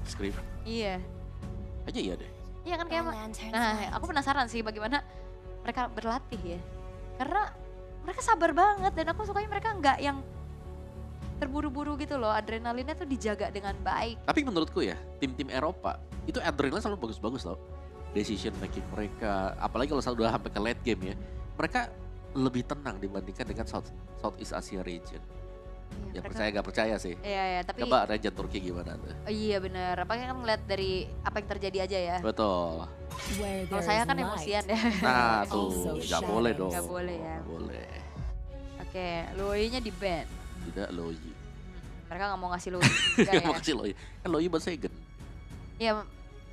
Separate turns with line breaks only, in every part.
Scream.
Iya.
Aja iya deh.
Iya kan kayak nah, aku penasaran sih bagaimana mereka berlatih ya. Karena mereka sabar banget dan aku sukanya mereka nggak yang terburu-buru gitu loh. Adrenalinnya tuh dijaga dengan baik.
Tapi menurutku ya, tim-tim Eropa itu adrenalin selalu bagus-bagus loh. Decision making mereka, apalagi kalau sudah sampai ke late game ya, mereka lebih tenang dibandingkan dengan Southeast Asia region.
Iya,
Ya
mereka-
percaya gak percaya sih.
Iya, tapi
Coba region Turki gimana tuh?
iya bener. Apalagi kan ngeliat dari apa yang terjadi aja ya.
Betul.
Kalau saya kan emosian ya.
Nah tuh, gak boleh dong.
Nggak boleh ya.
Nggak boleh.
Oke, Loi-nya di ban.
Tidak Loyi.
Mereka nggak mau ngasih Loi juga ya.
Makasih Loyi. Kan Loyi buat Segen.
Ya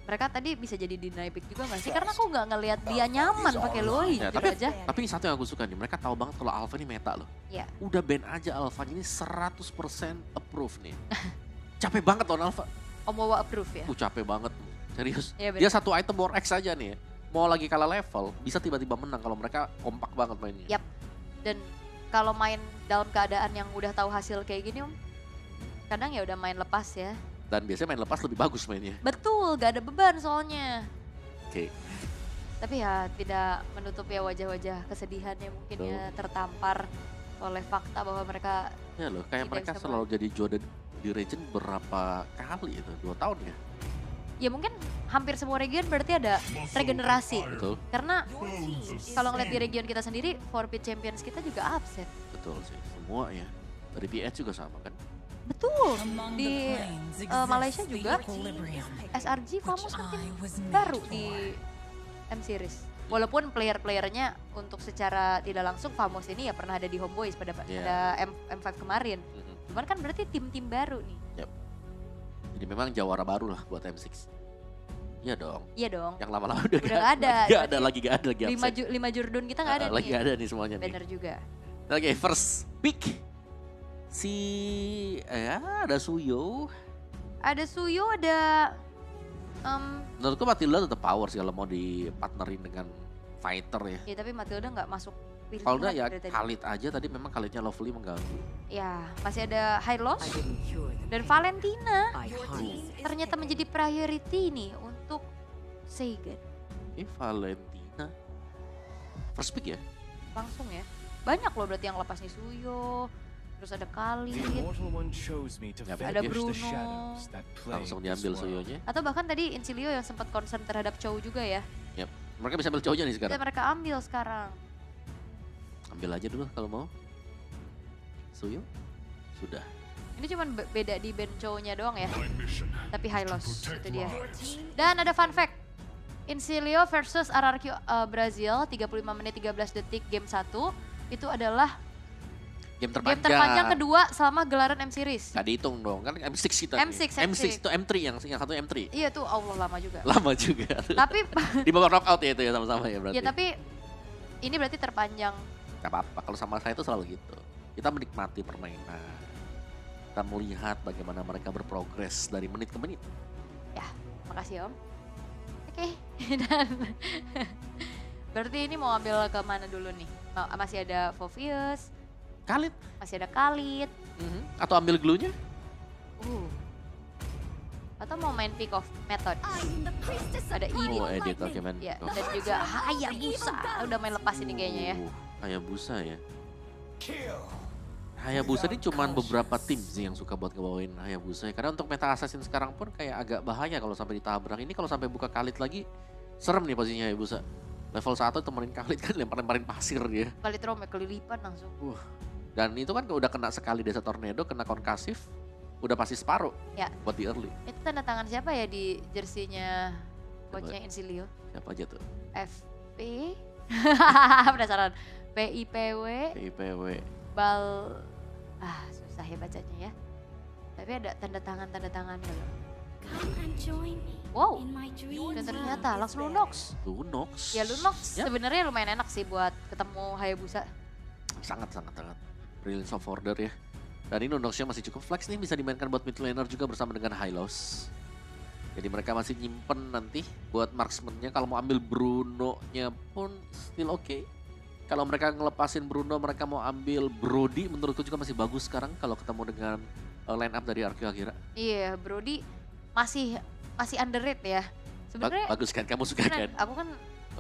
mereka tadi bisa jadi deny pick juga gak sih? Karena aku nggak ngelihat dia nyaman pakai Loi
Ya,
jujur aja.
tapi satu yang aku suka nih, mereka tahu banget kalau Alpha ini meta loh.
Iya.
Udah ban aja Alpha ini 100% approve nih. Capek banget loh Alpha.
Omowa approve ya.
Capek banget. Serius.
Iya,
Dia satu item war X aja nih ya. Mau lagi kalah level, bisa tiba-tiba menang kalau mereka kompak banget mainnya.
Yap. Dan kalau main dalam keadaan yang udah tahu hasil kayak gini, kadang ya udah main lepas ya.
Dan biasanya main lepas lebih bagus mainnya.
Betul, gak ada beban soalnya.
Oke.
Tapi ya tidak menutup ya wajah-wajah kesedihannya mungkin
Betul.
ya tertampar oleh fakta bahwa mereka
Ya loh, kayak
Tidak
mereka
bisa
selalu jadi juara di region berapa kali itu? 2 tahun ya?
ya mungkin hampir semua region berarti ada regenerasi.
Betul,
Karena kalau ngeliat di region kita sendiri, Forbid Champions kita juga upset.
betul sih. Semua ya. Dari PS juga sama kan?
Betul. Di Malaysia juga SRG Famos kan tim baru di M-Series. Walaupun player-playernya untuk secara tidak langsung Famos ini ya pernah ada di Homeboys pada M5 kemarin. Cuman kan berarti tim-tim baru nih.
Jadi memang jawara baru lah buat M6. Iya dong.
Iya dong.
Yang lama-lama udah
Udah nggak ada.
Gak ada lagi, gak ada lagi.
Lima Jurdun kita nggak ada
Lagi
nih.
ada nih semuanya nih.
Bener juga.
Oke, first pick. Ada Suyo.
Ada Suyo, ada
Menurutku Matilda tetap power sih kalau mau dipartnerin dengan fighter ya.
ya tapi Matilda nggak masuk pilihan.
Kalau udah ya
dari tadi.
Khalid aja tadi memang Khalidnya Lovely mengganggu.
Ya masih ada Hylos dan Valentina. Ternyata menjadi priority nih untuk Seigen.
Valentina. First pick ya?
Langsung ya. Banyak loh berarti yang lepas nih Suyo. Terus ada Khalid. Ada Bruno.
Langsung diambil Suyonya.
Atau bahkan tadi Incilio yang sempat concern terhadap Chow juga ya.
Yap. Mereka bisa ambil cowoknya nih
Bisa
sekarang.
mereka ambil sekarang.
Ambil aja dulu kalau mau. Suyo. Sudah.
Ini cuman beda di band Chow-nya doang ya. Tapi high loss itu dia. Dan ada fun fact. Incilio versus RRQ Brazil 35 menit 13 detik game 1. Itu adalah
Game
game terpanjang kedua selama gelaran M-Series.
Gak dihitung dong, kan M6 kita
M6,
nih. M6 itu M3 yang satu M3.
Iya tuh Allah lama juga.
Lama juga.
Tapi
Di babak knockout ya itu ya sama-sama ya berarti.
ya tapi ini berarti terpanjang.
Gak apa-apa, kalau sama saya itu selalu gitu. Kita menikmati permainan. Kita melihat bagaimana mereka berprogres dari menit ke menit.
Ya, makasih Om. Oke. Dan berarti ini mau ambil ke mana dulu nih? Masih ada Fovius,
Khalid.
masih ada Khalid.
Atau ambil glue-nya.
Atau mau main pick off method. Ada Edith.
Oh, edit, oke man.
Ya, dan juga Hayabusa. Udah main lepas ini kayaknya ya.
Hayabusa ya. Hayabusa ini cuman beberapa tim sih yang suka buat ngebawain Hayabusa ya. Karena untuk meta assassin sekarang pun kayak agak bahaya kalau sampai ditabrak. Ini kalau sampai buka Khalid lagi, serem nih posisinya Hayabusa. Level 1 temenin Khalid kan lempar-lemparin pasir dia.
Khalid Rome kelilipan langsung.
Dan itu kan udah kena sekali desa tornado, kena konkasif, udah pasti separuh
Ya.
buat di early.
Itu tanda tangan siapa ya di jersinya coachnya Incilio?
Siapa aja tuh?
FP. Penasaran. PIPW.
PIPW.
Bal. Susah ya bacanya ya. Tapi ada tanda tangannya loh. Wow. Dan ternyata langsung Lunox.
Lunox.
Ya Lunox
Ya.
sebenarnya lumayan enak sih buat ketemu Hayabusa.
Sangat. Brilliance of Order ya. Dan ini Lunoxnya masih cukup flex nih, bisa dimainkan buat mid laner juga bersama dengan Hylos. Jadi mereka masih nyimpen nanti buat marksman-nya. Kalau mau ambil Bruno-nya pun still oke. Kalau mereka ngelepasin Bruno, mereka mau ambil Brody, menurutku juga masih bagus sekarang kalau ketemu dengan line up dari Arkeo Akira.
Iya, Brody masih underrated ya. Sebenarnya
Bagus kan, kamu suka kan?
aku kan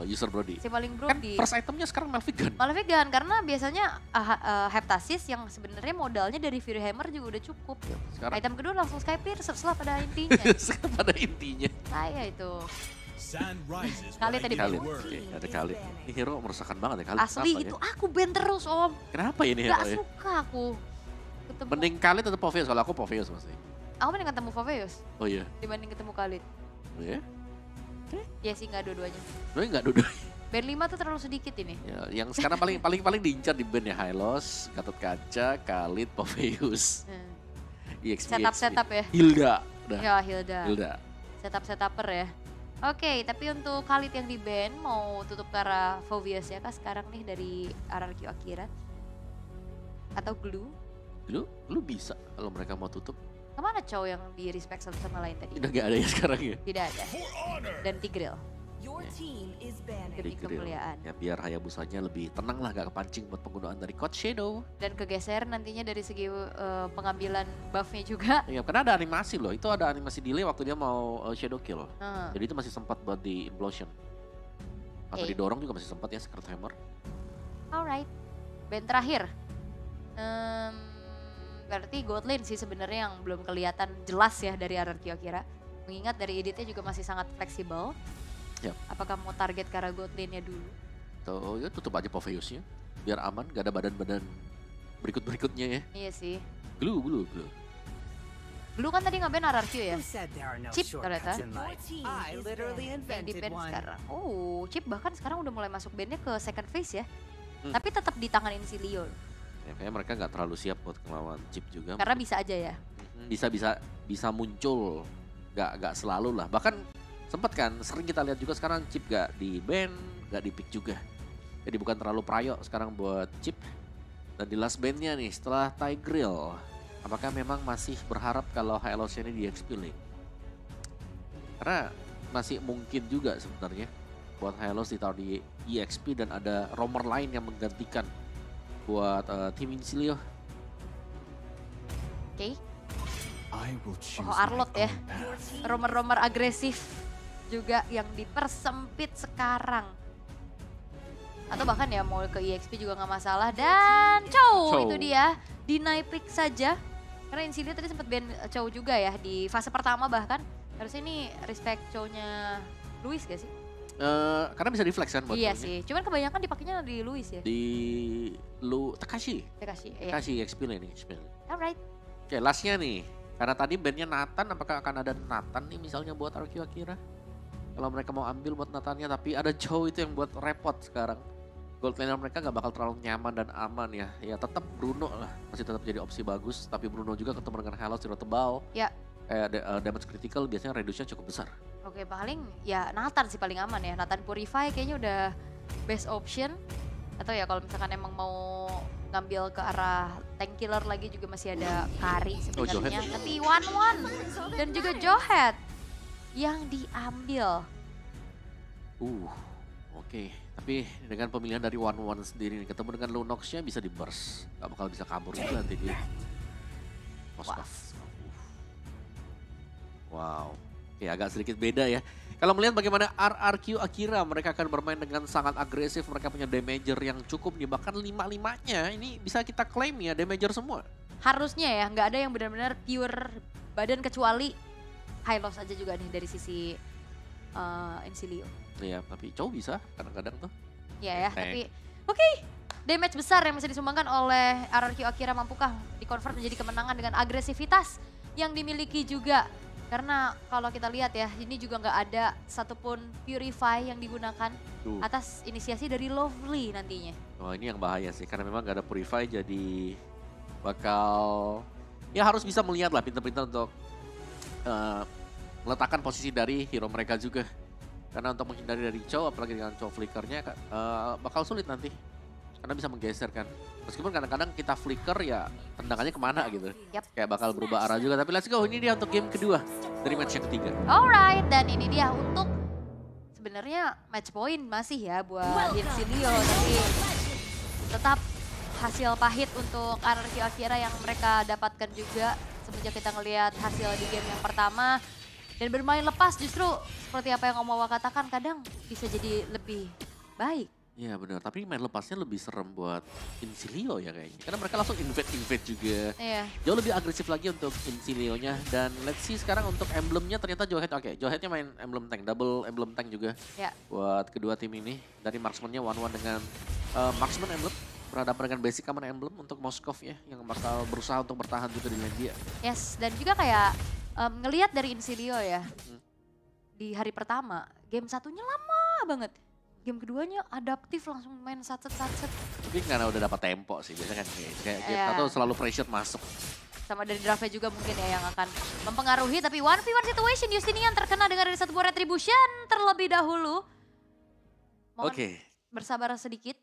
User Brody.
si paling
Kan
Brody.
first itemnya sekarang Malfigan.
Malefican karena biasanya Heptasis yang sebenarnya modalnya dari Fury Hammer juga udah cukup.
Ya, sekarang
Item kedua langsung Sky Piercer lah pada intinya.
pada intinya.
Saya itu.
Kali
tadi
Khalid,
Bang.
oke, ada Khalid. Ini hero meresahkan banget ya Khalid.
Asli
Kenapa
itu
ya?
aku ban terus Om.
Kenapa ini hero
Gak
ya?
suka aku. Ketemu.
Mending Khalid atau Poveus? Kalau aku Poveus pasti.
Aku mending ketemu Faveus
Oh iya.
dibanding ketemu Khalid.
Oh iya?
Ya sih nggak dua-duanya.
Tapi nggak duduk.
Band 5 tuh terlalu sedikit ini.
Ya, yang sekarang paling diincar di band ya Hylos, Gatot Kaca, Khalid, Poveus. EXP,
Setup ya.
Hilda. Udah.
Ya Hilda.
Hilda.
Setup-setupper ya. Oke, tapi untuk Khalid yang di band mau tutup ke arah Foveus ya kah sekarang nih dari RRQ Akira? Atau Glue?
Lu bisa kalau mereka mau tutup.
Kemana cowok yang di respect satu sama lain tadi?
Udah gak ada ya sekarang ya.
Tidak ada. Dan Tigreal
Jadi
demi kemuliaan.
ya biar Hayabusanya lebih tenang lah, gak kepancing buat penggunaan dari Code Shadow.
Dan kegeser nantinya dari segi pengambilan buffnya juga.
Ya karena ada animasi loh, itu ada animasi delay waktu dia mau Shadow Kill. Jadi itu masih sempat buat di Implosion. Atau
Oke.
didorong juga masih sempat ya Secret Hammer.
Alright. Band terakhir. Berarti Gold Lane sih sebenarnya yang belum kelihatan jelas ya dari RRQ Akira. Mengingat dari editnya juga masih sangat fleksibel.
Yap.
Apakah mau target ke arah Gold Lane-nya dulu?
Tuh ya tutup aja Poveusnya. Biar aman, gak ada badan-badan berikutnya ya.
Iya sih.
Glue.
Blue kan tadi nge-ban RRQ ya? Chip ternyata.
Yang
Yang di ban sekarang. Oh, Chip bahkan sekarang udah mulai masuk bandnya ke second phase ya.
Hmm.
Tapi tetap di tangan Insilio.
Ya kayaknya mereka gak terlalu siap buat ngelawan Chip juga.
Karena bisa aja ya.
Bisa muncul. Gak selalu lah. Bahkan sempet kan sering kita lihat juga sekarang Chip gak di ban, gak di pick juga. Jadi bukan terlalu prayo sekarang buat Chip. Dan di last bandnya nih setelah Tigreal, apakah memang masih berharap kalau Hylos ini di XP lane? Karena masih mungkin juga sebenarnya buat Hylos ditaruh di EXP dan ada roamer lain yang menggantikan buat tim Insilio.
Oke.
Oh,
Arlot ya. Romer-romer agresif juga yang dipersempit sekarang. Atau bahkan ya mau ke EXP juga nggak masalah. Dan Chow itu dia. Deny pick saja. Karena Insidia tadi sempat ban Chow juga ya di fase pertama bahkan. Harusnya ini respect Chow-nya Luis gak sih?
Karena bisa di-flex kan buat
Iya
Chow-nya.
sih. Cuman kebanyakan dipakainya di Luis ya.
Di Takashi.
Takashi. Iya.
Takashi XP lane.
Alright.
Oke, lastnya nih. Karena tadi bandnya Nathan, apakah akan ada Nathan nih misalnya buat RQ Akira? Kalau mereka mau ambil buat Nathannya, tapi ada Chow itu yang buat repot sekarang. Gold laner mereka gak bakal terlalu nyaman dan aman ya. Ya tetap Bruno lah, masih tetap jadi opsi bagus. Tapi Bruno juga ketemu dengan Hylos hero tebal.
Ya.
Kayak damage critical biasanya reduce-nya cukup besar.
Oke, paling ya Nathan sih paling aman ya. Nathan Purify kayaknya udah best option. Atau ya kalau misalkan emang mau ngambil ke arah tank killer lagi juga masih ada Kari sebenarnya.
Johead.
Tapi 1-1 dan juga Johead yang diambil.
Oke. Tapi dengan pemilihan dari 1-1 sendiri nih, ketemu dengan Lunox-nya bisa di burst. Gak bakal bisa kabur juga nanti dia. Moskov. Wow. Oke, agak sedikit beda ya. Kalau melihat bagaimana RRQ Akira, mereka akan bermain dengan sangat agresif. Mereka punya damager yang cukup nih. Bahkan 5-5-nya ini bisa kita klaim ya damager semua.
Harusnya ya, nggak ada yang benar-benar pure badan kecuali Hylos aja juga nih dari sisi Insilio.
Iya, tapi Chow bisa kadang-kadang tuh.
Ya,
Tank.
tapi oke. Damage besar yang bisa disumbangkan oleh RRQ Akira mampukah di-convert menjadi kemenangan dengan agresivitas yang dimiliki juga. Karena kalau kita lihat ya, ini juga nggak ada satupun Purify yang digunakan atas inisiasi dari Lovely nantinya.
Wah, ini yang bahaya sih, karena memang gak ada Purify jadi bakal ya harus bisa melihat lah pintar-pintar untuk meletakkan posisi dari hero mereka juga. Karena untuk menghindari dari Chow, apalagi dengan Chow flickernya bakal sulit nanti. Karena bisa menggeser kan. Meskipun kadang-kadang kita flicker ya tendangannya kemana gitu.
Yap.
Kayak bakal berubah arah juga. Tapi let's go, ini dia untuk game kedua dari match yang ketiga.
Alright, dan ini dia untuk sebenarnya match point masih ya buat Insilio. Tapi tetap hasil pahit untuk RRQ Akira yang mereka dapatkan juga. Semenjak kita ngelihat hasil di game yang pertama. Dan bermain lepas justru seperti apa yang Om Wawa katakan kadang bisa jadi lebih baik.
Iya benar, tapi main lepasnya lebih serem buat Incilia ya kayaknya. Karena mereka langsung invade juga.
Iya.
Jauh lebih agresif lagi untuk Incilio-nya. Dan let's see sekarang untuk emblemnya ternyata Jawhead. Oke, Jawheadnya main emblem tank, double emblem tank juga.
Ya.
Buat kedua tim ini. Dari marksman-nya 1-1 dengan marksman emblem. Berhadapan dengan basic common emblem untuk Moskov ya. Yang bakal berusaha untuk bertahan juga di lane dia.
Yes, dan juga kayak ngelihat dari Incilio ya. Di hari pertama, game satunya lama banget. Game keduanya adaptif langsung main satset-satset.
Mungkin karena udah dapat tempo sih, biasanya kan kayak game
Iya.
satu selalu pressure masuk.
Sama dari draftnya juga mungkin ya yang akan mempengaruhi. Tapi 1v1 situation, Justinian terkena dengan dari satu buah retribution terlebih dahulu. Mohon
Oke.
bersabar sedikit.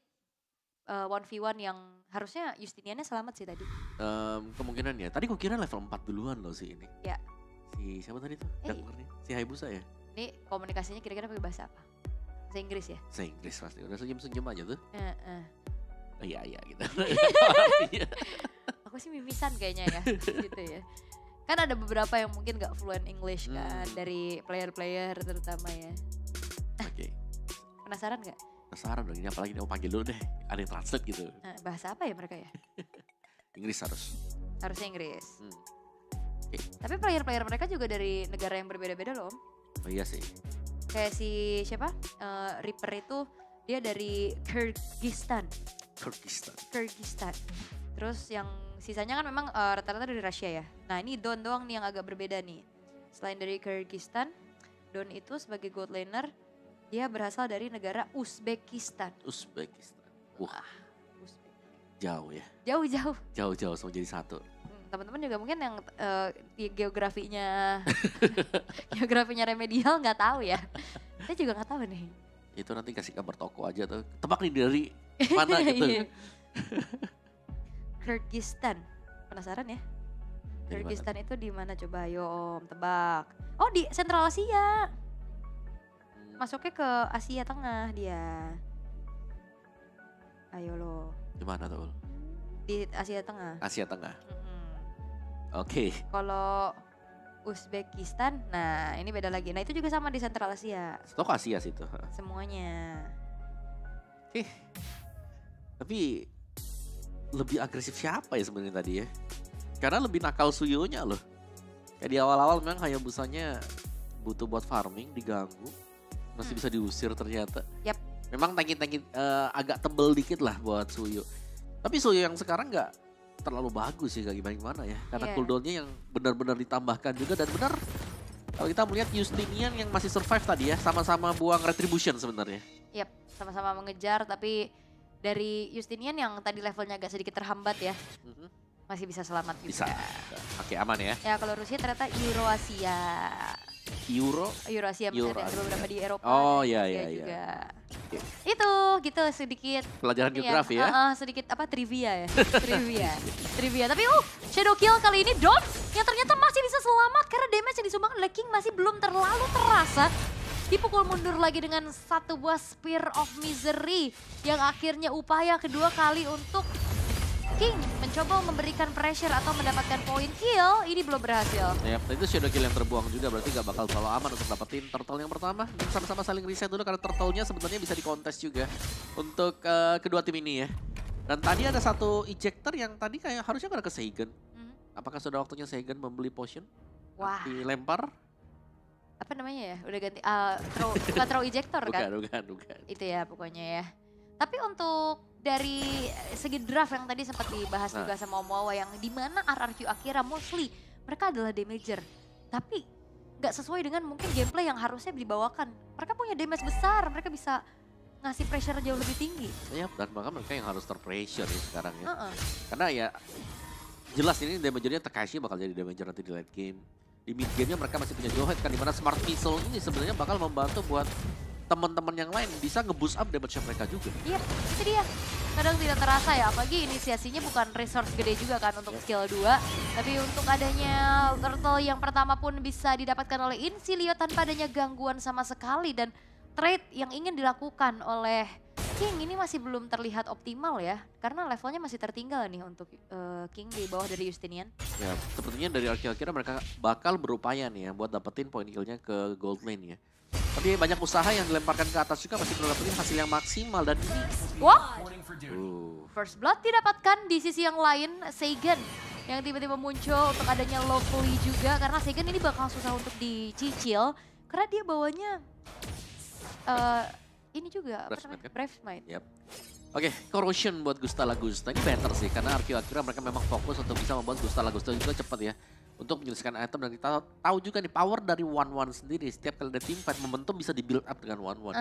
1v1 yang harusnya Justiniannya selamat sih tadi.
Kemungkinan ya, tadi gue kira level 4 duluan loh sih ini.
Ya.
Si siapa tadi tuh? Junglernya? Si Hayabusa ya?
Ini komunikasinya kira-kira pakai bahasa apa? Bahasa Inggris ya?
Bahasa Inggris pasti, udah senyum-senyum aja tuh. Oh, iya gitu.
Aku sih mimisan kayaknya ya, gitu ya. Kan ada beberapa yang mungkin gak fluent English kan, dari player-player terutama ya.
Oke.
Penasaran gak?
Penasaran dong ini, apalagi mau panggil dulu deh. Ada yang translate gitu.
Bahasa apa ya mereka ya?
Inggris harus.
Harusnya Inggris.
Oke.
Tapi player-player mereka juga dari negara yang berbeda-beda loh Om.
Oh iya sih.
Kayak si siapa? Reaper itu dia dari Kyrgyzstan. Kyrgyzstan. Terus yang sisanya kan memang rata-rata dari Rusia ya. Nah ini Don doang nih yang agak berbeda nih. Selain dari Kyrgyzstan, Don itu sebagai gold laner, dia berasal dari negara Uzbekistan.
Wah,
Uzbek.
jauh ya.
Jauh-jauh.
Jauh-jauh semua jadi satu.
Teman-teman juga mungkin yang di geografinya remedial nggak tahu ya. Saya juga nggak tahu nih.
Itu nanti kasih kabar toko aja tuh. Tebak nih dari mana gitu.
Iya. Kyrgyzstan. Penasaran ya?
Dari
Kyrgyzstan itu di mana coba ayo Om tebak. Oh di Sentral Asia. Masuknya ke Asia Tengah dia. Ayo lo.
Di mana tuh?
Di Asia Tengah.
Asia Tengah. Oke.
Kalau Uzbekistan, nah ini beda lagi. Nah itu juga sama di Sentral Asia.
Stok Asia sih itu.
Semuanya.
Tapi lebih agresif siapa ya sebenarnya tadi ya? Karena lebih nakal Suyo-nya loh. Kayak di awal-awal memang Hayabusanya butuh buat farming, diganggu. Masih bisa diusir ternyata.
Yap.
Memang tanki-tanki agak tebel dikit lah buat Suyo. Tapi Suyo yang sekarang nggak terlalu bagus sih, gak gimana ya. Karena cooldownnya yang benar-benar ditambahkan juga. Dan benar kalau kita melihat Justinian yang masih survive tadi ya. Sama-sama buang retribution sebenarnya.
Yap, sama-sama mengejar tapi dari Justinian yang tadi levelnya agak sedikit terhambat ya. Masih bisa selamat juga.
Bisa. Oke, aman ya.
Ya kalau Rusia ternyata Eurasia. Eurasia misalnya ada beberapa di Eropa.
Oh iya
juga. Itu gitu sedikit
pelajaran geografi ya.
Sedikit apa trivia ya. Trivia. Tapi shadow kill kali ini Don yang ternyata masih bisa selamat karena damage yang disumbangkan oleh King masih belum terlalu terasa. Dipukul mundur lagi dengan satu buah Spear of Misery yang akhirnya upaya kedua kali untuk King mencoba memberikan pressure atau mendapatkan poin kill, ini belum berhasil.
Ya, itu shadow kill yang terbuang juga, berarti gak bakal terlalu aman untuk dapetin turtle yang pertama. Dan sama-sama saling reset dulu karena turtle-nya sebenarnya bisa dikontes juga untuk kedua tim ini ya. Dan tadi ada satu ejector yang tadi kayak harusnya gak ada ke Seigen. Apakah sudah waktunya Seigen membeli potion?
Wah.
Dilempar?
Apa namanya ya? Udah ganti, bukan throw ejector kan?
Bukan.
Itu ya pokoknya ya. Tapi untuk dari segi draft yang tadi sempat dibahas juga sama Om Wawa yang dimana RRQ Akira mostly mereka adalah damager. Tapi nggak sesuai dengan mungkin gameplay yang harusnya dibawakan. Mereka punya damage besar, mereka bisa ngasih pressure jauh lebih tinggi.
Ya, dan bahkan mereka yang harus terpressure ya sekarang ya. Karena ya jelas ini damagernya Takashi bakal jadi damager nanti di late game. Di mid game-nya mereka masih punya Jawhead kan, dimana Smart Missile ini sebenarnya bakal membantu buat teman-teman yang lain bisa nge-boost up damage mereka juga.
Iya, itu dia. Kadang tidak terasa ya, apalagi inisiasinya bukan resource gede juga kan untuk skill 2. Tapi untuk adanya turtle yang pertama pun bisa didapatkan oleh Incilio tanpa adanya gangguan sama sekali. Dan trade yang ingin dilakukan oleh King ini masih belum terlihat optimal ya. Karena levelnya masih tertinggal nih untuk King di bawah dari Justinian.
Ya, sepertinya dari Arki mereka bakal berupaya nih ya buat dapetin poin killnya ke gold lane ya. Tapi banyak usaha yang dilemparkan ke atas juga masih belum dapetin hasil yang maksimal dan ini.
Wah, First Blood didapatkan di sisi yang lain, Seigen yang tiba-tiba muncul untuk adanya Lovely juga. Karena Seigen ini bakal susah untuk dicicil. Karena dia bawanya ini juga, apa namanya? Brave Smite.
Yep. Oke, Corrosion buat Gustala Gusta. Ini better sih, karena Arki mereka memang fokus untuk bisa membuat Gustala Gusta juga cepat ya. Untuk menyelesaikan item dan kita tahu juga nih power dari 1-1 sendiri. Setiap kali ada team fight, momentum bisa di build up dengan 1-1.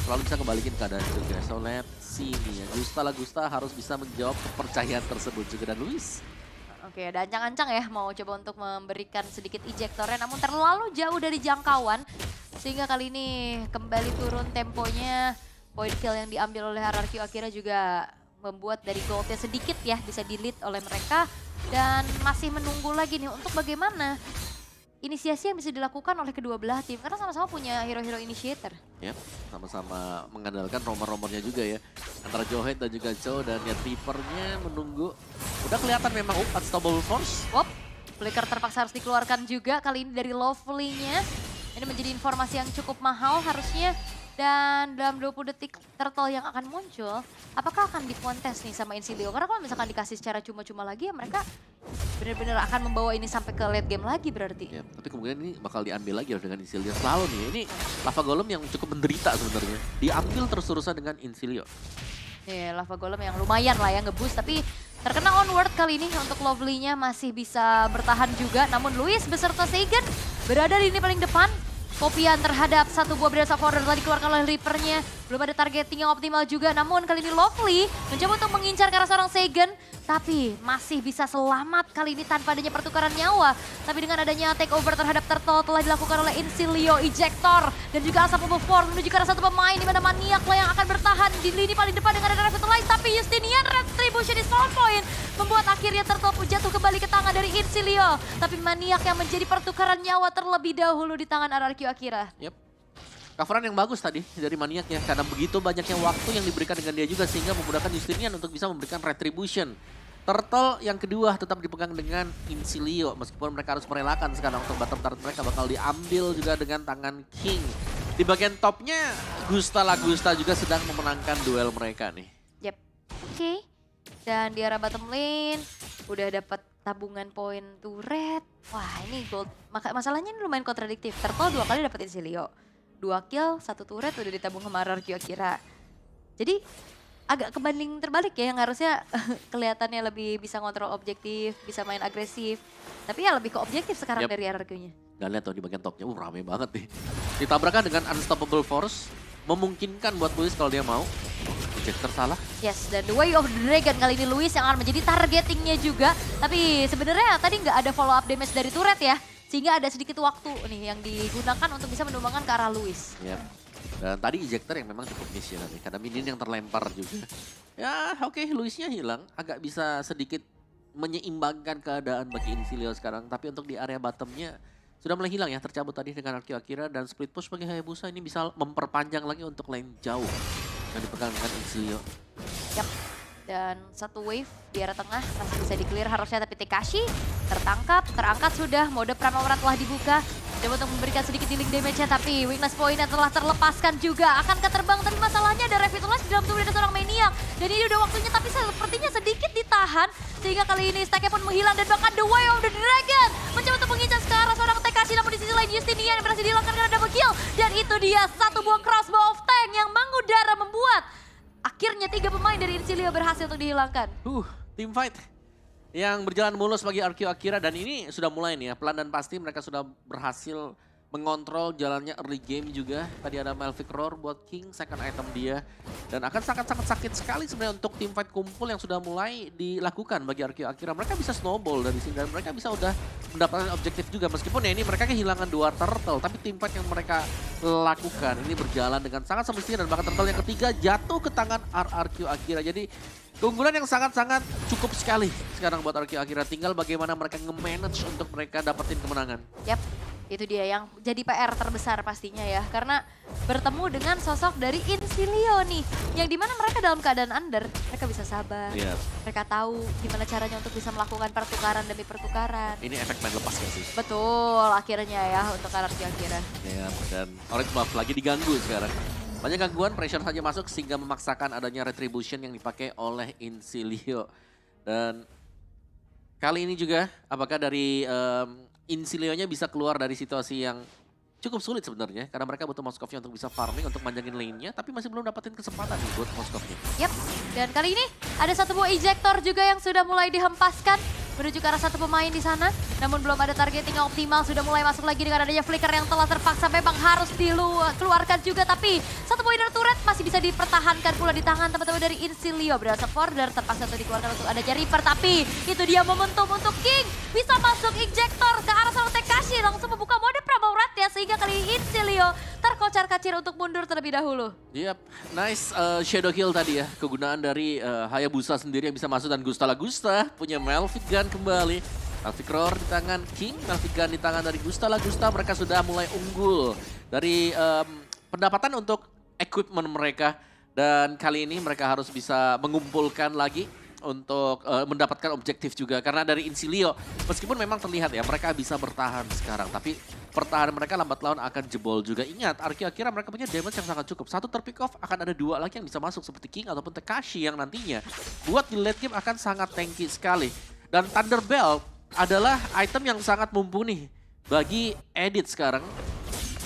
Selalu bisa kembalikan keadaan juga. So let's see nih ya, Gustala Gusta harus bisa menjawab kepercayaan tersebut juga. Dan Luis.
Oke, ada ancang-ancang ya mau coba untuk memberikan sedikit ejectornya, namun terlalu jauh dari jangkauan. Sehingga kali ini kembali turun temponya. Point kill yang diambil oleh RRQ akhirnya juga membuat dari goldnya sedikit ya bisa di-lead oleh mereka. Dan masih menunggu lagi nih untuk bagaimana inisiasi yang bisa dilakukan oleh kedua belah tim. Karena sama-sama punya hero-hero initiator.
Yap, sama-sama mengandalkan romer-romernya juga ya. Antara Johet dan juga Cho dan ya Reaper-nya menunggu. Udah kelihatan memang unstoppable force.
Wop, flicker terpaksa harus dikeluarkan juga kali ini dari Lovely-nya. Ini menjadi informasi yang cukup mahal harusnya. Dan dalam 20 detik turtle yang akan muncul, apakah akan dipontes nih sama Insilio? Karena kalau misalkan dikasih secara cuma-cuma lagi ya mereka benar-benar akan membawa ini sampai ke late game lagi berarti.
Ya, tapi kemudian ini bakal diambil lagi dengan Insilio selalu nih. Ini Lava Golem yang cukup menderita sebenarnya. Diambil terus-terusan dengan Insilio.
Ya, Lava Golem yang lumayan lah ya nge-boost, tapi terkena onward kali ini untuk Lovely-nya masih bisa bertahan juga. Namun Luis beserta Seigen berada di lini paling depan. Kopian terhadap satu buah Blades of Order telah dikeluarkan oleh Reaper-nya. Belum ada targeting yang optimal juga, namun kali ini Lovely mencoba untuk mengincar ke arah seorang Seigen. Tapi masih bisa selamat kali ini tanpa adanya pertukaran nyawa. Tapi dengan adanya takeover terhadap Turtle telah dilakukan oleh Insilio Ejector. Dan juga Unstoppable Force menuju ke arah satu pemain di mana Maniak lah yang akan bertahan di lini paling depan dengan ada Revitalize. Tapi Justinian Retribution di spawn point membuat akhirnya Turtle jatuh kembali ke tangan dari Insilio. Tapi Maniak yang menjadi pertukaran nyawa terlebih dahulu di tangan RRQ Akira.
Yep. Coveran yang bagus tadi dari Maniak ya, karena begitu banyaknya waktu yang diberikan dengan dia juga sehingga memudahkan Justinian untuk bisa memberikan retribution. Turtle yang kedua tetap dipegang dengan Insilio meskipun mereka harus merelakan sekarang untuk bottom turret mereka bakal diambil juga dengan tangan King. Di bagian topnya Gustala Gusta juga sedang memenangkan duel mereka nih.
Yep. Oke. Dan di arah bottom lane udah dapat tabungan poin turret. Wah ini gold. Masalahnya ini lumayan kontradiktif. Turtle 2 kali dapat Insilio. 2 kill, 1 turret udah ditabung sama RRQ Akira. Jadi agak kebanding terbalik ya, yang harusnya kelihatannya lebih bisa ngontrol objektif, bisa main agresif. Tapi ya lebih ke objektif sekarang dari RRQ-nya.
Dan lihat tuh di bagian topnya, rame banget nih. Ditabrakkan dengan Unstoppable Force, memungkinkan buat Luis kalau dia mau. Ejector salah.
Yes, dan The Way of the Dragon kali ini Luis yang akan menjadi targetingnya juga. Tapi sebenarnya tadi nggak ada follow up damage dari turret ya. Sehingga ada sedikit waktu nih yang digunakan untuk bisa menumbangkan ke arah Luis.
Yep. Dan tadi ejector yang memang cukup miss ya tadi. Karena minion yang terlempar juga. Ya oke, Luisnya hilang. Agak bisa sedikit menyeimbangkan keadaan bagi Insilio sekarang. Tapi untuk di area bottomnya sudah mulai hilang ya. Tercabut tadi dengan RRQ Akira dan split push bagi Hayabusa ini bisa memperpanjang lagi untuk lane jauh. Yang dipegang dengan Insilio.
Yap. Dan satu wave di arah tengah masih bisa di-clear harusnya, tapi Tekashi terangkat sudah, mode Primavera telah dibuka. Coba untuk memberikan sedikit dealing damage-nya, tapi weakness point-nya telah terlepaskan juga. Akankah terbang, tapi masalahnya ada Revitalize di dalam tubuh dari seorang Maniak. Dan ini udah waktunya, tapi sepertinya sedikit ditahan. Sehingga kali ini stack-nya pun menghilang dan bahkan The Way of the Dragon mencoba untuk mengincar ke arah seorang Tekashi. Namun di sisi lain Justinian yang berhasil dihilangkan karena double kill. Dan itu dia satu buah crossbow of tank yang mengudara membuat akhirnya 3 pemain dari Insilio berhasil untuk dihilangkan.
Team fight yang berjalan mulus bagi RRQ Akira dan ini sudah mulai nih ya. Pelan dan pasti mereka sudah berhasil mengontrol jalannya early game juga. Tadi ada Malphite Roar buat King, second item dia. Dan akan sangat-sangat sakit sekali sebenarnya untuk team fight kumpul yang sudah mulai dilakukan bagi RRQ Akira. Mereka bisa snowball dari sini dan mereka bisa udah mendapatkan objektif juga. Meskipun ya ini mereka kehilangan 2 turtle, tapi team fight yang mereka lakukan ini berjalan dengan sangat semestinya. Dan bahkan turtle yang ketiga jatuh ke tangan RRQ Akira. Jadi keunggulan yang sangat-sangat cukup sekali sekarang buat RRQ Akira. Tinggal bagaimana mereka nge-manage untuk mereka dapetin kemenangan.
Yap. Itu dia yang jadi PR terbesar pastinya ya. Karena bertemu dengan sosok dari Incilia nih. Yang dimana mereka dalam keadaan under, mereka bisa sabar. Mereka tahu gimana caranya untuk bisa melakukan pertukaran demi pertukaran.
Ini efek main lepas gak sih?
Betul, akhirnya ya untuk RRQ akhirnya.
Ya, dan Orange Buff lagi diganggu sekarang. Banyak gangguan, pressure saja masuk sehingga memaksakan adanya retribution yang dipakai oleh Incilia. Dan kali ini juga apakah dari Incilio-nya bisa keluar dari situasi yang cukup sulit sebenarnya. Karena mereka butuh Moskovnya untuk bisa farming, untuk manjangin lane-nya. Tapi masih belum dapetin kesempatan nih buat Moskovnya.
Yap, dan kali ini ada satu buah ejector juga yang sudah mulai dihempaskan. Menuju ke arah satu pemain di sana. Namun belum ada targeting yang optimal. Sudah mulai masuk lagi dengan adanya flicker yang telah terpaksa memang harus dikeluarkan juga. Tapi satu poin turret masih bisa dipertahankan pula di tangan teman-teman dari Incilia. Berasa border terpaksa untuk dikeluarkan untuk adanya Reaper. Tapi itu dia momentum untuk King. Bisa masuk injektor ke arah sana Tekashi. Langsung membuka mode Pramarat ya. Sehingga kali ini Incilia terkocar-kacir untuk mundur terlebih dahulu.
Yap, nice shadow kill tadi ya. Kegunaan dari Hayabusa sendiri yang bisa masuk dan Gusta Lagusta punya Malphite Gun kembali. Malphite Roar di tangan King, Malphite Gun di tangan dari Gusta Lagusta. Mereka sudah mulai unggul dari pendapatan untuk equipment mereka. Dan kali ini mereka harus bisa mengumpulkan lagi untuk mendapatkan objektif juga. Karena dari Incilio, meskipun memang terlihat ya mereka bisa bertahan sekarang. Tapi pertahanan mereka lambat laun akan jebol juga. Ingat, Arki-Akira mereka punya damage yang sangat cukup. Satu terpick off, akan ada dua lagi yang bisa masuk seperti King ataupun Tekashi yang nantinya buat di late game akan sangat tanky sekali. Dan Thunderbelt adalah item yang sangat mumpuni bagi Edit sekarang.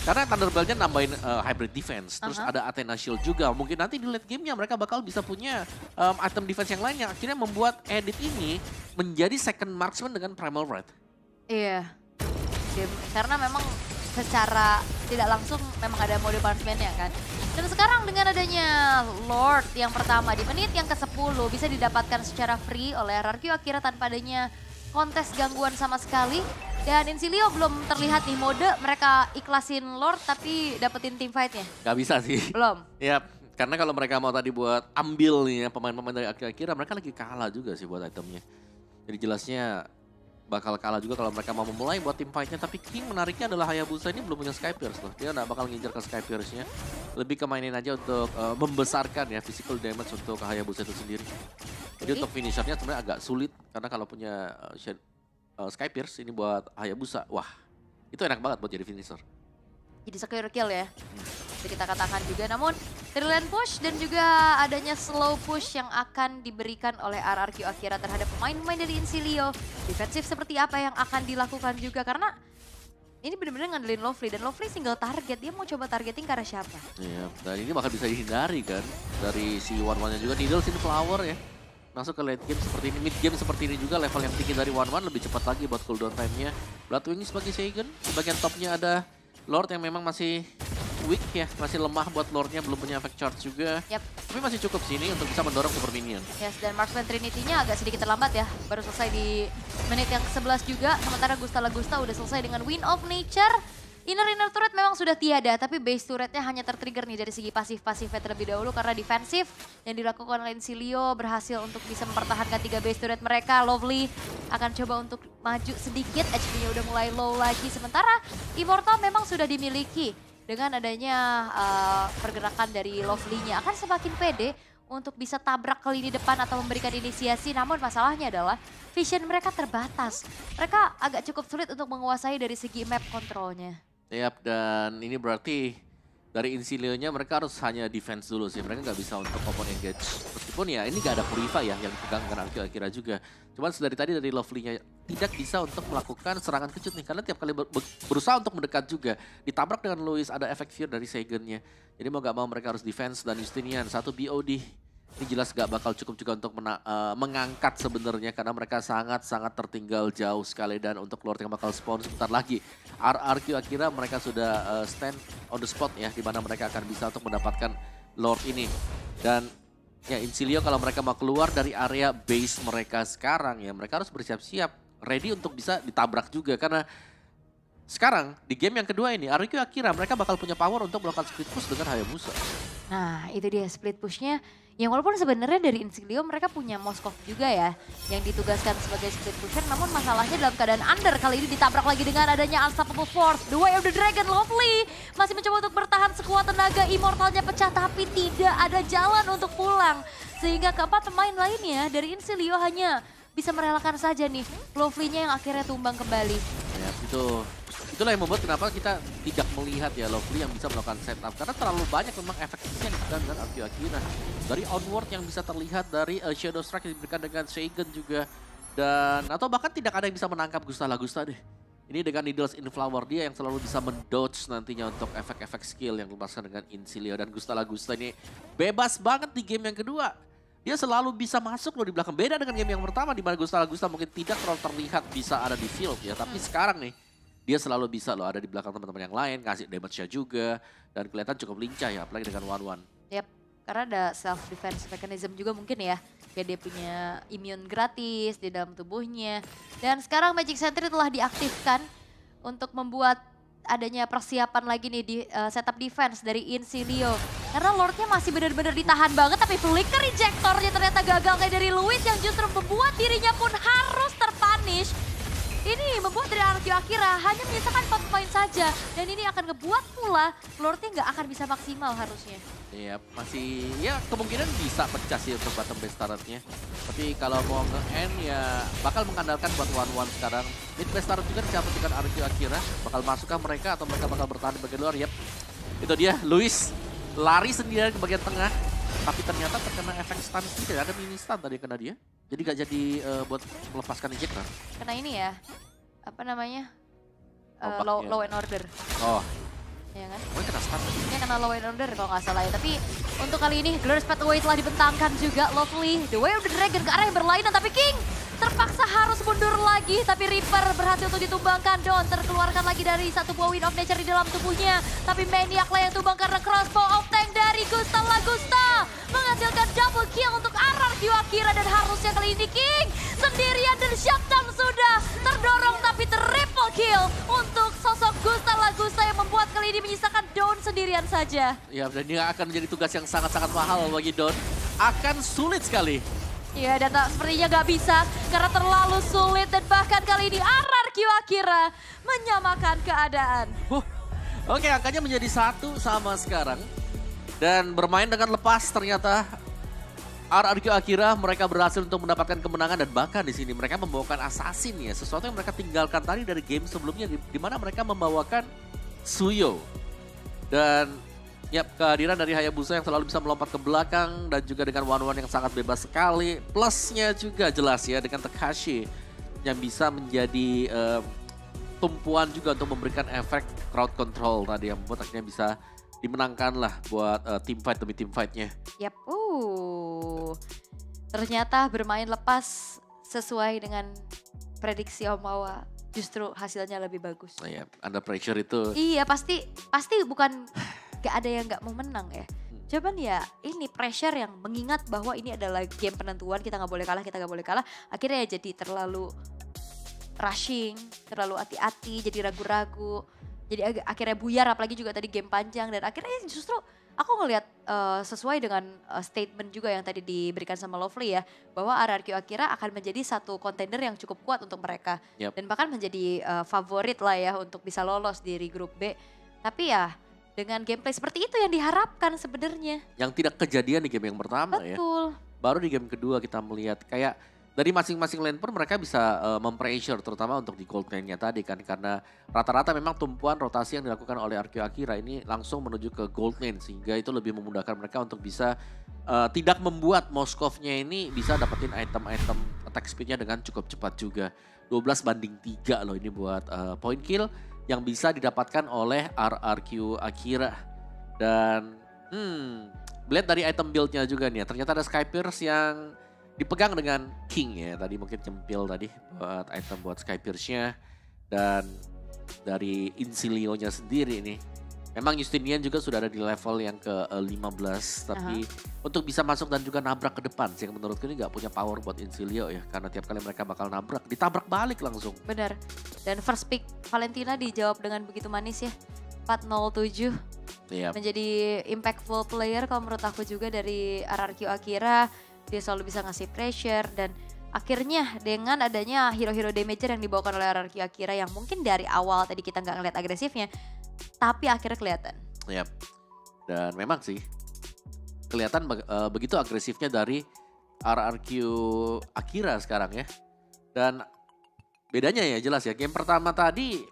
Karena Thunderbelt-nya nambahin hybrid defense, terus ada Athena Shield juga. Mungkin nanti di late game-nya mereka bakal bisa punya item defense yang lain yang akhirnya membuat Edit ini menjadi second marksman dengan Primal Red.
Iya, karena memang secara tidak langsung memang ada mode punishment-nya kan. Dan sekarang dengan adanya Lord yang pertama di menit yang ke-10 bisa didapatkan secara free oleh RRQ Akira tanpa adanya kontes gangguan sama sekali. Dan Incilio belum terlihat nih mode mereka ikhlasin Lord tapi dapetin team fight-nya.
Gak bisa sih.
Belum.
Ya, karena kalau mereka mau tadi buat ambil nih ya pemain-pemain dari Akira, mereka lagi kalah juga sih buat itemnya. Jadi jelasnya bakal kalah juga kalau mereka mau memulai buat team fight-nya. Tapi King menariknya adalah Hayabusa ini belum punya Skypierce loh. Dia nggak bakal nginjar ke Skypierce-nya. Lebih ke mainin aja untuk membesarkan ya physical damage untuk Hayabusa itu sendiri. Jadi untuk finisher-nya sebenarnya agak sulit. Karena kalau punya Skypierce ini buat Hayabusa, wah itu enak banget buat jadi finisher.
Jadi secure kill ya, bisa kita katakan juga. Namun trillion push dan juga adanya slow push yang akan diberikan oleh RRQ Akira terhadap pemain-pemain dari Incilio. Defensif seperti apa yang akan dilakukan juga karena ini benar-benar ngandelin Lovely dan Lovely single target. Dia mau coba targeting ke arah siapa?
Iya, dan ini bakal bisa dihindari kan dari si One-One-nya juga. Needles ini flower ya. Masuk ke late game seperti ini, mid game seperti ini juga level yang tinggi dari One-One lebih cepat lagi buat cooldown time-nya. Bloodwing sebagai Seigen, di bagian topnya ada Lord yang memang masih weak ya, masih lemah buat Lordnya, belum punya effect charge juga. Tapi masih cukup sini untuk bisa mendorong super minion.
Yes, dan Marksman Trinity-nya agak sedikit terlambat ya, baru selesai di menit yang ke-11 juga. Sementara Gusta Lagusta udah selesai dengan Wind of Nature. Inner turret memang sudah tiada, tapi base turretnya hanya tertrigger nih dari segi pasif-pasifnya terlebih dahulu karena defensif yang dilakukan oleh Incilio berhasil untuk bisa mempertahankan 3 base turret mereka. Lovely akan coba untuk maju sedikit, HP-nya udah mulai low lagi. Sementara Immortal memang sudah dimiliki dengan adanya pergerakan dari Lovely-nya. Akan semakin pede untuk bisa tabrak ke lini depan atau memberikan inisiasi. Namun masalahnya adalah vision mereka terbatas. Mereka agak cukup sulit untuk menguasai dari segi map controlnya.
Yap, dan ini berarti dari Incilio-nya mereka harus hanya defense dulu sih. Mereka nggak bisa untuk open engage. Meskipun ya ini nggak ada Purify ya yang dipegang dengan Akira juga. Cuman dari tadi dari Lovely-nya tidak bisa untuk melakukan serangan kecut nih. Karena tiap kali berusaha untuk mendekat juga. Ditabrak dengan Louis, ada efek fear dari Seigen-nya. Jadi mau nggak mau mereka harus defense dan Justinian. Satu BOD. Ini jelas gak bakal cukup juga untuk mengangkat sebenarnya karena mereka sangat-sangat tertinggal jauh sekali. Dan untuk Lord yang bakal spawn sebentar lagi, RRQ Akira mereka sudah stand on the spot ya, di mana mereka akan bisa untuk mendapatkan Lord ini. Dan ya Incilio kalau mereka mau keluar dari area base mereka sekarang ya, mereka harus bersiap-siap, ready untuk bisa ditabrak juga karena sekarang di game yang kedua ini RRQ Akira mereka bakal punya power untuk melakukan split push dengan Hayabusa.
Nah itu dia split pushnya Yang walaupun sebenarnya dari Insiglio mereka punya Moskov juga ya, yang ditugaskan sebagai split pusher, namun masalahnya dalam keadaan under kali ini ditabrak lagi dengan adanya Unstoppable Force. The Way of the Dragon, Lovely masih mencoba untuk bertahan sekuat tenaga, Immortalnya pecah tapi tidak ada jalan untuk pulang. Sehingga keempat pemain lainnya dari Insiglio hanya bisa merelakan saja nih Lovely-nya yang akhirnya tumbang kembali.
Ya, itulah yang membuat kenapa kita tidak melihat ya Lovely yang bisa melakukan setup. Karena terlalu banyak memang efektifnya diberikan dengan RQ Akira. Dari onward yang bisa terlihat dari Shadow Strike yang diberikan dengan Shaken juga. Dan atau bahkan tidak ada yang bisa menangkap Gusta Lagusta deh. Ini dengan Needles in Flower dia yang selalu bisa mendodge nantinya untuk efek-efek skill yang dilepaskan dengan Insiglio. Dan Gusta Lagusta ini bebas banget di game yang kedua. Dia selalu bisa masuk loh di belakang. Beda dengan game yang pertama di mana Gusta Lagusta mungkin tidak terlalu terlihat bisa ada di field ya. Tapi sekarang nih dia selalu bisa loh ada di belakang teman-teman yang lain. Kasih damage-nya juga. Dan kelihatan cukup lincah ya apalagi dengan 1-1.
Yap, karena ada self defense mechanism juga mungkin ya. Kayak dia punya immune gratis di dalam tubuhnya. Dan sekarang Magic Sentry telah diaktifkan untuk membuat adanya persiapan lagi nih di setup defense dari Insiglio. Karena Lordnya masih benar-benar ditahan banget, tapi flicker rejectornya ternyata gagal kayak dari Lewis yang justru membuat dirinya pun harus terpunish. Ini membuat dari RQ Akira hanya menyisakan 4 poin saja. Dan ini akan ngebuat pula Lordnya nggak akan bisa maksimal harusnya.
Iya, masih ya kemungkinan bisa pecah sih untuk bottom base turretnya. Tapi kalau mau nge-end ya bakal mengandalkan buat 1-1 sekarang. Mid base turret juga dicabut dengan RQ Akira. Bakal maskah mereka atau mereka bakal bertahan di bagian luar? Yep. Itu dia, Lewis lari sendirian ke bagian tengah. Tapi ternyata terkena efek stun sedikit. Ada mini stun tadi yang kena dia. Jadi gak jadi buat melepaskan ejector.
Kena ini ya, apa namanya,
Ombaknya.
low and order.
Oh,
Ya kan?
oh kena stun tadi.
Dia kena low and order kalau nggak salah ya. Tapi untuk kali ini Glorious Pathway telah dibentangkan juga. Lovely, The Way of the Dragon ke arah yang berlainan. Tapi King terpaksa harus mundur lagi. Tapi Reaper berhasil untuk ditumbangkan. Dawn terkeluarkan lagi dari satu buah Wind of Nature di dalam tubuhnya. Tapi Maniac lah yang tumbang karena crossbow of tank dari Gusta Lagusta. Menghasilkan double kill untuk RRQ Akira. Dan harusnya kali ini King sendirian dan shutdown sudah terdorong. Tapi triple kill untuk sosok Gusta Lagusta yang membuat kali ini menyisakan Dawn sendirian saja.
Ya, dan ini akan menjadi tugas yang sangat-sangat mahal bagi Dawn. Akan sulit sekali.
Ya, dan sepertinya nggak bisa karena terlalu sulit. Dan bahkan kali ini RRQ Akira menyamakan keadaan.
Oke, angkanya menjadi 1 sama sekarang. Dan bermain dengan lepas ternyata RRQ Akira mereka berhasil untuk mendapatkan kemenangan. Dan bahkan di sini mereka membawakan assassin ya. Sesuatu yang mereka tinggalkan tadi dari game sebelumnya. Di mana mereka membawakan Suyo. Dan ya, kehadiran dari Hayabusa yang selalu bisa melompat ke belakang dan juga dengan 1-1 yang sangat bebas sekali. Plusnya juga jelas ya dengan Takashi yang bisa menjadi tumpuan juga untuk memberikan efek crowd control tadi yang membuat akhirnya bisa dimenangkan lah buat team fight demi team fightnya.
Yap, ternyata bermain lepas sesuai dengan prediksi Om Awa. Justru hasilnya lebih bagus.
Nah ya, under pressure itu.
Iya, pasti bukan gak ada yang gak mau menang ya. Cuman ya ini pressure yang mengingat bahwa ini adalah game penentuan, kita gak boleh kalah. Akhirnya ya jadi terlalu rushing, terlalu hati-hati, jadi ragu-ragu. Jadi akhirnya buyar, apalagi juga tadi game panjang. Dan akhirnya justru aku ngelihat sesuai dengan statement juga yang tadi diberikan sama Lovely ya. Bahwa RRQ Akira akan menjadi satu kontender yang cukup kuat untuk mereka.
Yep.
Dan bahkan menjadi favorit lah ya untuk bisa lolos dari grup B. Tapi ya dengan gameplay seperti itu yang diharapkan sebenarnya.
Yang tidak kejadian di game yang pertama ya.
Betul.
Baru di game kedua kita melihat kayak dari masing-masing lane pun mereka bisa mempressure terutama untuk di gold lane-nya tadi kan. Karena rata-rata memang tumpuan rotasi yang dilakukan oleh RQ Akira ini langsung menuju ke gold lane. Sehingga itu lebih memudahkan mereka untuk bisa tidak membuat Moskov-nya ini bisa dapetin item-item attack speed-nya dengan cukup cepat juga. 12-3 loh ini buat point kill yang bisa didapatkan oleh RRQ Akira. Dan lihat dari item build-nya juga nih ya. Ternyata ada Sky Pierce yang dipegang dengan King ya. Tadi mungkin cempil tadi buat item buat Sky Pierce-nya. Dan dari Insiglio-nya sendiri nih. Memang Justinian juga sudah ada di level yang ke-15. Tapi untuk bisa masuk dan juga nabrak ke depan sih. Yang menurutku ini gak punya power buat Insiglio ya. Karena tiap kali mereka bakal nabrak, ditabrak balik langsung.
Benar. Dan first pick Valentina dijawab dengan begitu manis ya. 407.
Yep.
menjadi impactful player kalau menurut aku juga dari RRQ Akira. Dia selalu bisa ngasih pressure dan akhirnya dengan adanya hero-hero damager yang dibawakan oleh RRQ Akira yang mungkin dari awal tadi kita nggak ngeliat agresifnya, tapi akhirnya kelihatan.
Yap. Dan memang sih kelihatan begitu agresifnya dari RRQ Akira sekarang ya. Dan bedanya ya jelas ya, game pertama tadi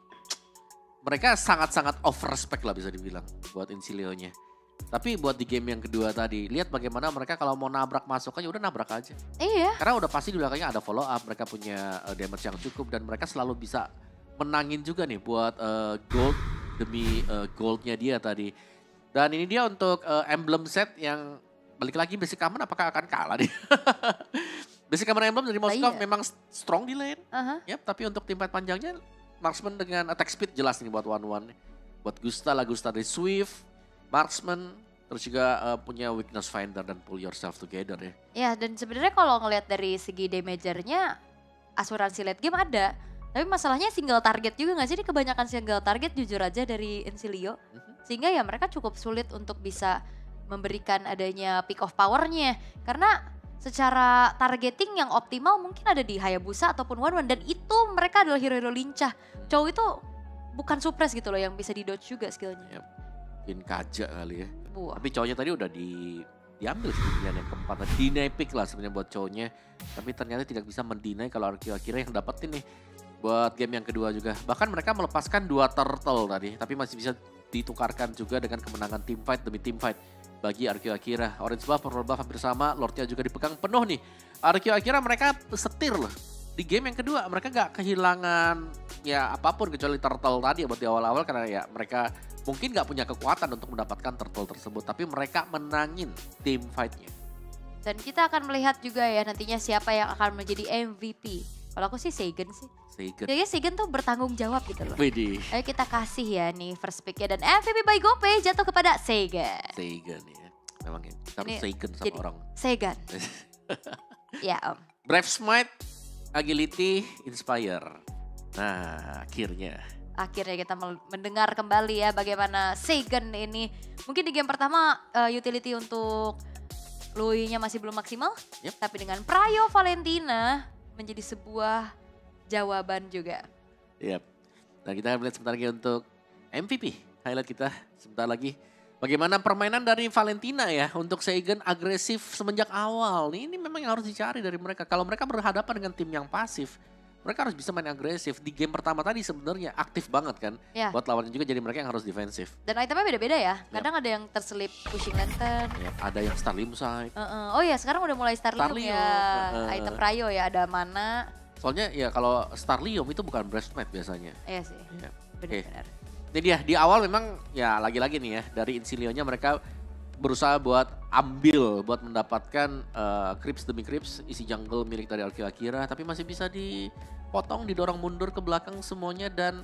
mereka sangat-sangat over respect lah bisa dibilang buat Incilia-nya. Tapi buat di game yang kedua tadi, lihat bagaimana mereka kalau mau nabrak masuk aja udah nabrak aja.
Iya.
Karena udah pasti di belakangnya ada follow up, mereka punya damage yang cukup dan mereka selalu bisa menangin juga nih buat gold demi goldnya dia tadi. Dan ini dia untuk emblem set yang balik lagi basic common apakah akan kalah nih? Basic common emblem dari Moskov memang strong di lane. Yep, tapi untuk tim fight panjangnya marksman dengan attack speed jelas nih buat one-one. Buat Gusta dari Swift. Marksman, terus juga punya weakness finder dan pull yourself together ya.
Ya dan sebenarnya kalau ngelihat dari segi damagernya asuransi late game ada. Tapi masalahnya single target juga gak sih? Ini kebanyakan single target jujur aja dari Incilia. Sehingga ya mereka cukup sulit untuk bisa memberikan adanya pick of powernya. Karena secara targeting yang optimal mungkin ada di Hayabusa ataupun One-One. Dan itu mereka adalah hero-hero lincah. Chow itu bukan suppress gitu loh yang bisa di dodge juga skillnya.
Yep. Mungkin kaja kali ya.
Buah.
Tapi cowoknya tadi udah diambil sih pilihan yang keempat. Deny pick lah sebenarnya buat cowoknya. Tapi ternyata tidak bisa mendinai kalau Akira yang dapetin nih. Buat game yang kedua juga. Bahkan mereka melepaskan 2 turtle tadi. Tapi masih bisa ditukarkan juga dengan kemenangan team fight demi team fight. Bagi Akira. Orange buff, purple buff hampir sama. Lordnya juga dipegang penuh nih. Akira mereka setir loh. Di game yang kedua mereka gak kehilangan ya apapun kecuali turtle tadi buat di awal-awal. Karena ya mereka mungkin gak punya kekuatan untuk mendapatkan turtle tersebut. Tapi mereka menangin team fight-nya.
Dan kita akan melihat juga ya nantinya siapa yang akan menjadi MVP. Kalau aku sih Seigen sih.
Seigen.
Jadi Seigen tuh bertanggung jawab gitu loh.
Widih.
Ayo kita kasih ya nih first pick-nya. Dan MVP by GoPay jatuh kepada Seigen.
Seigen ya. Memang ya. Harus Seigen sama
jadi,
orang.
Seigen. Ya Om.
Brave Smite, Agility, Inspire. Nah akhirnya
kita mendengar kembali ya bagaimana Seigen ini. Mungkin di game pertama utility untuk Lui-nya masih belum maksimal.
Yep.
Tapi dengan Prayo Valentina menjadi sebuah jawaban juga.
Yep. Dan kita akan melihat sebentar lagi untuk MVP. Highlight kita sebentar lagi. Bagaimana permainan dari Valentina ya untuk Seigen agresif semenjak awal. Ini memang yang harus dicari dari mereka. Kalau mereka berhadapan dengan tim yang pasif, mereka harus bisa main agresif. Di game pertama tadi sebenarnya aktif banget kan.
Ya.
Buat lawannya juga jadi mereka yang harus defensif.
Dan itemnya beda-beda ya. Kadang ada yang terselip pushing lantern.
Yep. Ada yang Starlim side.
Oh ya sekarang udah mulai Starlium ya. Item Prayo ya ada mana.
Soalnya ya kalau Starlium itu bukan Brave Smite biasanya.
Iya sih.
Yep.
Benar-benar.
Ini dia di awal memang ya lagi-lagi nih ya dari Incilia-nya mereka berusaha buat ambil buat mendapatkan creeps demi creeps isi jungle milik dari Akira tapi masih bisa dipotong didorong mundur ke belakang semuanya dan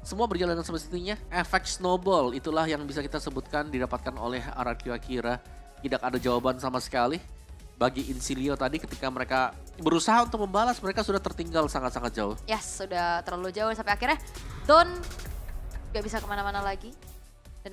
semua berjalan semestinya. Efek snowball itulah yang bisa kita sebutkan didapatkan oleh Akira. Tidak ada jawaban sama sekali bagi Incilia tadi ketika mereka berusaha untuk membalas mereka sudah tertinggal sangat-sangat jauh.
Yes, sudah terlalu jauh sampai akhirnya Don gak bisa kemana-mana lagi.